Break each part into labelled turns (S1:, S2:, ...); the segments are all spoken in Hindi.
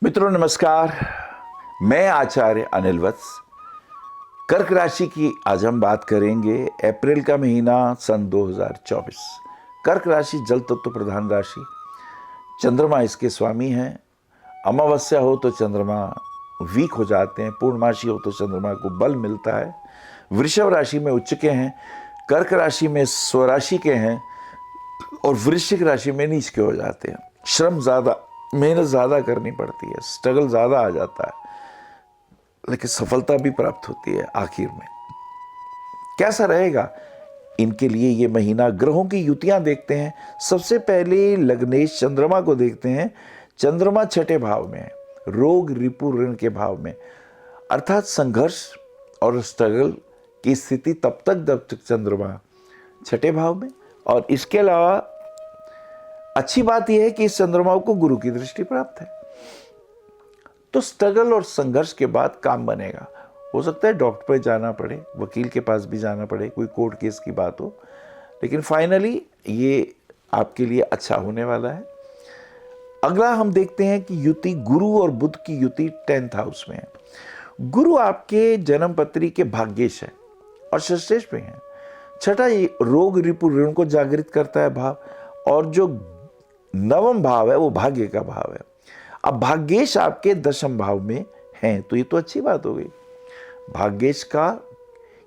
S1: मित्रों नमस्कार। मैं आचार्य अनिल वत्स। कर्क राशि की आज हम बात करेंगे। अप्रैल का महीना सन 2024। कर्क राशि जल तत्व प्रधान राशि, चंद्रमा इसके स्वामी हैं। अमावस्या हो तो चंद्रमा वीक हो जाते हैं, पूर्णमासी हो तो चंद्रमा को बल मिलता है। वृषभ राशि में उच्च के हैं, कर्क राशि में स्वराशि के हैं और वृश्चिक राशि में नीच के हो जाते हैं। श्रम ज़्यादा, मेहनत ज़्यादा करनी पड़ती है, स्ट्रगल ज़्यादा आ जाता है, लेकिन सफलता भी प्राप्त होती है आखिर में। कैसा रहेगा इनके लिए ये महीना? ग्रहों की युतियां देखते हैं। सबसे पहले लग्नेश चंद्रमा को देखते हैं। चंद्रमा छठे भाव में है, रोग रिपु ऋण के भाव में, अर्थात संघर्ष और स्ट्रगल की स्थिति तब तक चंद्रमा छठे भाव में। और इसके अलावा अच्छी बात यह है कि इस चंद्रमा को गुरु की दृष्टि प्राप्त है, तो स्ट्रगल और संघर्ष के बाद काम बनेगा। हो सकता है डॉक्टर पे जाना पड़े, वकील के पास भी जाना पड़े, कोई कोर्ट केस की बात हो, लेकिन फाइनली ये आपके लिए अच्छा होने वाला है। अगला हम देखते हैं कि युति, गुरु और बुध की युति 10th हाउस में है। गुरु आपके जन्म पत्री के भाग्येश है और षष्ठेश में है। छठा रोग रिपु ऋण को जागृत करता है भाव, और जो नवम भाव है वो भाग्य का भाव है। अब भाग्येश आपके दशम भाव में हैं, तो ये तो अच्छी बात हो गई। भाग्येश का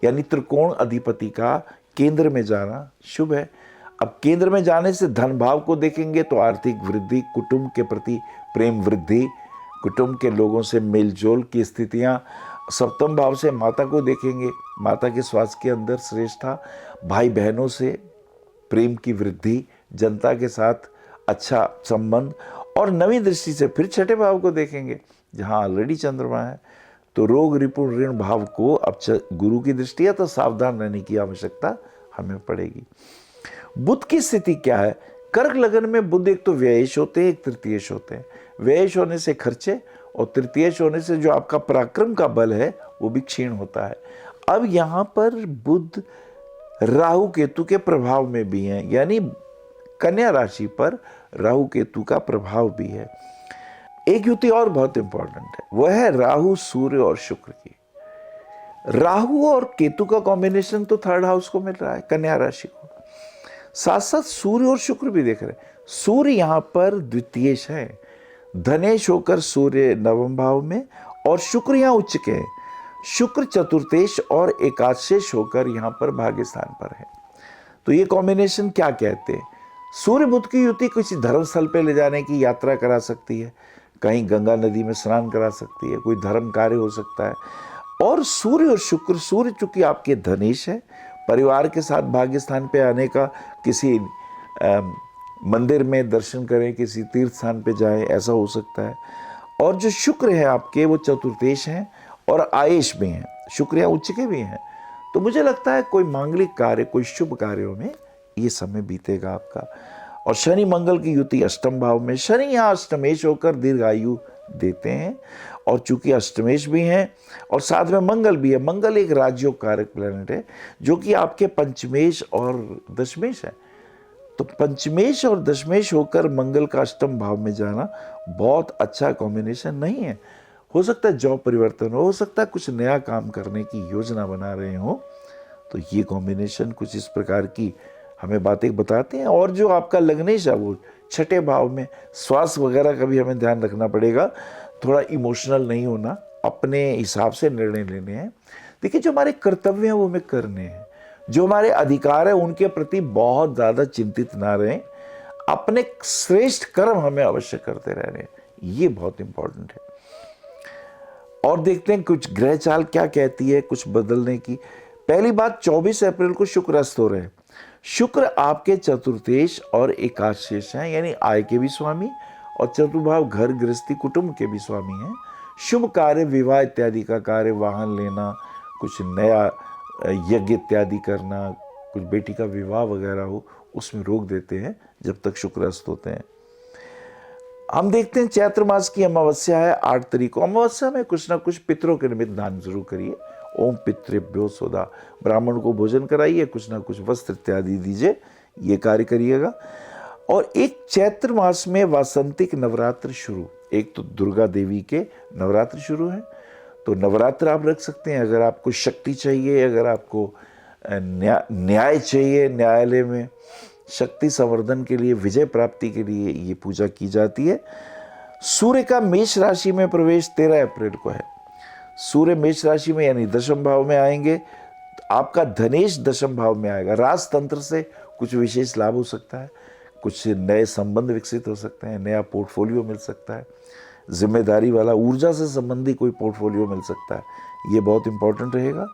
S1: यानी त्रिकोण अधिपति का केंद्र में जाना शुभ है। अब केंद्र में जाने से धन भाव को देखेंगे तो आर्थिक वृद्धि, कुटुंब के प्रति प्रेम वृद्धि, कुटुंब के लोगों से मेलजोल की स्थितियां। सप्तम भाव से माता को देखेंगे, माता के स्वास्थ्य के अंदर श्रेष्ठता, भाई बहनों से प्रेम की वृद्धि, जनता के साथ अच्छा संबंध। और नवी दृष्टि से फिर छठे भाव को देखेंगे जहां ऑलरेडी चंद्रमा है, तो रोग रिपु ऋण भाव को अब गुरु की दृष्टि है, तो सावधान रहने की आवश्यकता हमें पड़ेगी। बुध की स्थिति क्या है? कर्क लगन में बुध एक तो व्ययेश होते हैं, एक तृतीयेश होते हैं। व्ययेश होने से खर्चे और तृतीयेश होने से जो आपका पराक्रम का बल है वो भी क्षीण होता है। अब यहां पर बुध राहु केतु के प्रभाव में भी हैं, यानी कन्या राशि पर राहु केतु का प्रभाव भी है। एक युति और बहुत इंपॉर्टेंट है, वह है राहु सूर्य और शुक्र की। राहु और केतु का कॉम्बिनेशन तो 3rd हाउस को मिल रहा है, कन्या राशि को। साथ साथ सूर्य और शुक्र भी देख रहे हैं। सूर्य यहां पर द्वितीयेश है, धनेश होकर सूर्य नवम भाव में, और शुक्र यहां उच्च के हैं। शुक्र चतुर्थेश और एकादशेश होकर यहां पर भाग्य स्थान पर है। तो ये कॉम्बिनेशन क्या कहते हैं? सूर्य बुध की युति किसी धर्मस्थल पे ले जाने की यात्रा करा सकती है, कहीं गंगा नदी में स्नान करा सकती है, कोई धर्म कार्य हो सकता है। और सूर्य और शुक्र, सूर्य चूंकि आपके धनेश है, परिवार के साथ भाग्य स्थान पे आने का, किसी मंदिर में दर्शन करें, किसी तीर्थ स्थान पे जाएं, ऐसा हो सकता है। और जो शुक्र है आपके वो चतुर्थेश हैं और आयेश में हैं, शुक्र या उच्च के भी हैं। तो मुझे लगता है कोई मांगलिक कार्य, कोई शुभ कार्यों में ये समय बीतेगा आपका। और शनि मंगल की युति अष्टम भाव में, शनि यहाँ अष्टमेश होकर दीर्घायु देते हैं, और चूंकि अष्टमेश भी हैं और साथ में मंगल भी है। मंगल एक राजयोग कारक प्लैनेट है जो कि आपके पंचमेश और दशमेश है। तो पंचमेश और दशमेश होकर मंगल का अष्टम भाव में जाना बहुत अच्छा कॉम्बिनेशन नहीं है। हो सकता है जॉब परिवर्तन हो सकता है कुछ नया काम करने की योजना बना रहे हो, तो ये कॉम्बिनेशन कुछ इस प्रकार की हमें बातें बताते हैं। और जो आपका लग्नेश है वो छठे भाव में, स्वास्थ्य वगैरह का भी हमें ध्यान रखना पड़ेगा। थोड़ा इमोशनल नहीं होना, अपने हिसाब से निर्णय लेने हैं। देखिए, जो हमारे कर्तव्य हैं वो हमें करने हैं, जो हमारे अधिकार है उनके प्रति बहुत ज़्यादा चिंतित ना रहें, अपने श्रेष्ठ कर्म हमें अवश्य करते रहने हैं, ये बहुत इंपॉर्टेंट है। और देखते हैं कुछ ग्रह चाल क्या कहती है कुछ बदलने की। पहली बात, 24 अप्रैल को शुक्र अस्त हो रहे हैं। शुक्र आपके चतुर्थेश और एकादशेश हैं, यानी आय के भी स्वामी, और चतुर्भाव घर गृहस्थी कुटुंब के भी स्वामी हैं। शुभ कार्य, विवाह इत्यादि का कार्य, वाहन लेना, कुछ नया यज्ञ इत्यादि करना, कुछ बेटी का विवाह वगैरह हो, उसमें रोक देते हैं जब तक शुक्र अस्त होते हैं। हम देखते हैं चैत्र मास की अमावस्या है 8 तारीख को। अमावस्या में कुछ ना कुछ पितरों के निमित्त दान जरूर करिए। ओम पितृभ्यो सोदा, ब्राह्मण को भोजन कराइए, कुछ ना कुछ वस्त्र इत्यादि दीजिए, ये कार्य करिएगा। और एक चैत्र मास में वासंतिक नवरात्र शुरू, एक तो दुर्गा देवी के नवरात्र शुरू हैं, तो नवरात्र आप रख सकते हैं। अगर आपको शक्ति चाहिए, अगर आपको न्याय चाहिए, न्यायालय में शक्ति संवर्धन के लिए, विजय प्राप्ति के लिए ये पूजा की जाती है। सूर्य का मेष राशि में प्रवेश 13 अप्रैल को है। सूर्य मेष राशि में यानी दशम भाव में आएंगे। आपका धनेश दशम भाव में आएगा। राजतंत्र से कुछ विशेष लाभ हो सकता है, कुछ नए संबंध विकसित हो सकते हैं, नया पोर्टफोलियो मिल सकता है, जिम्मेदारी वाला ऊर्जा से संबंधी कोई पोर्टफोलियो मिल सकता है। ये बहुत इंपॉर्टेंट रहेगा।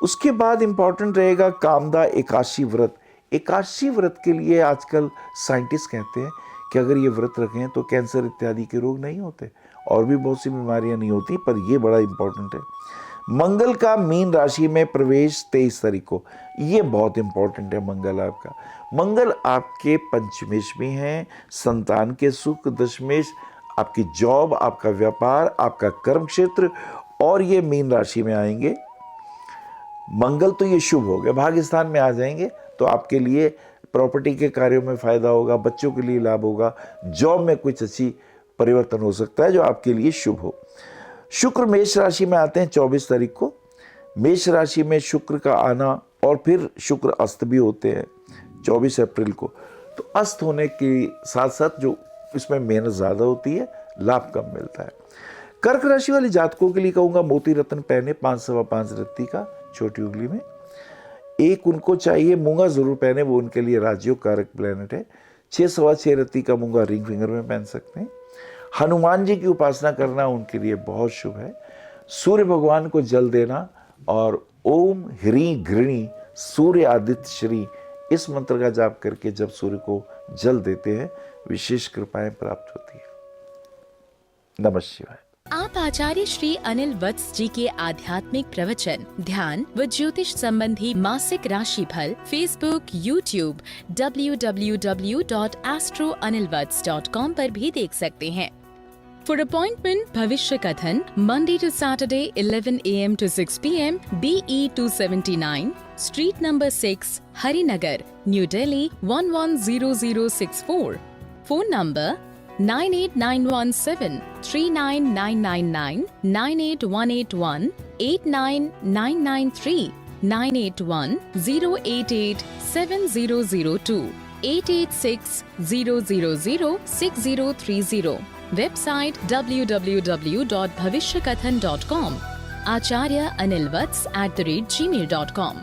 S1: उसके बाद इंपॉर्टेंट रहेगा कामदा एकादशी व्रत। एकादशी व्रत के लिए आजकल साइंटिस्ट कहते हैं कि अगर ये व्रत रखें तो कैंसर इत्यादि के रोग नहीं होते, और भी बहुत सी बीमारियां नहीं होती, पर ये बड़ा इंपॉर्टेंट है। मंगल का मीन राशि में प्रवेश 23 तारीख को, ये बहुत इंपॉर्टेंट है। मंगल आपका, मंगल आपके पंचमेश में है, संतान के सुख, दशमेश आपकी जॉब, आपका व्यापार, आपका कर्म क्षेत्र, और ये मीन राशि में आएंगे। मंगल तो ये शुभ हो गया, भाग्यस्थान में आ जाएंगे तो आपके लिए प्रॉपर्टी के कार्यों में फायदा होगा, बच्चों के लिए लाभ होगा, जॉब में कुछ अच्छी परिवर्तन हो सकता है जो आपके लिए शुभ हो। शुक्र मेष राशि में आते हैं 24 तारीख को। मेष राशि में शुक्र का आना, और फिर शुक्र अस्त भी होते हैं 24 अप्रैल को। तो अस्त होने के साथ साथ जो इसमें मेहनत ज़्यादा होती है, लाभ कम मिलता है। कर्क राशि वाले जातकों के लिए कहूँगा मोती रत्न पहने 5 सवा 5 रत्ती का छोटी उंगली में। एक उनको चाहिए मूंगा जरूर पहने, वो उनके लिए राजयोग कारक प्लेनेट है। 6 सवा 6 रत्ती का मूंगा रिंग फिंगर में पहन सकते हैं। हनुमान जी की उपासना करना उनके लिए बहुत शुभ है। सूर्य भगवान को जल देना और ओम ह्री घृणी सूर्य आदित्य श्री, इस मंत्र का जाप करके जब सूर्य को जल देते हैं, विशेष कृपाएं प्राप्त होती है। नमः शिवाय।
S2: आप आचार्य श्री अनिल वत्स जी के आध्यात्मिक प्रवचन, ध्यान व ज्योतिष संबंधी मासिक राशि फल फेसबुक, यूट्यूब, www.astroanilvats.com पर भी देख सकते हैं। For appointment, भविष्य कथन, Monday to Saturday, 11 a.m. to 6 p.m. BE 279, Street number 6, Harinagar, New Delhi 110064. Phone number 98917 39999, 98181 89993, 981 088 7002, 886 000 6030. Website www.bhavishyakathan.com. Acharya Anil Vats @gmail.com.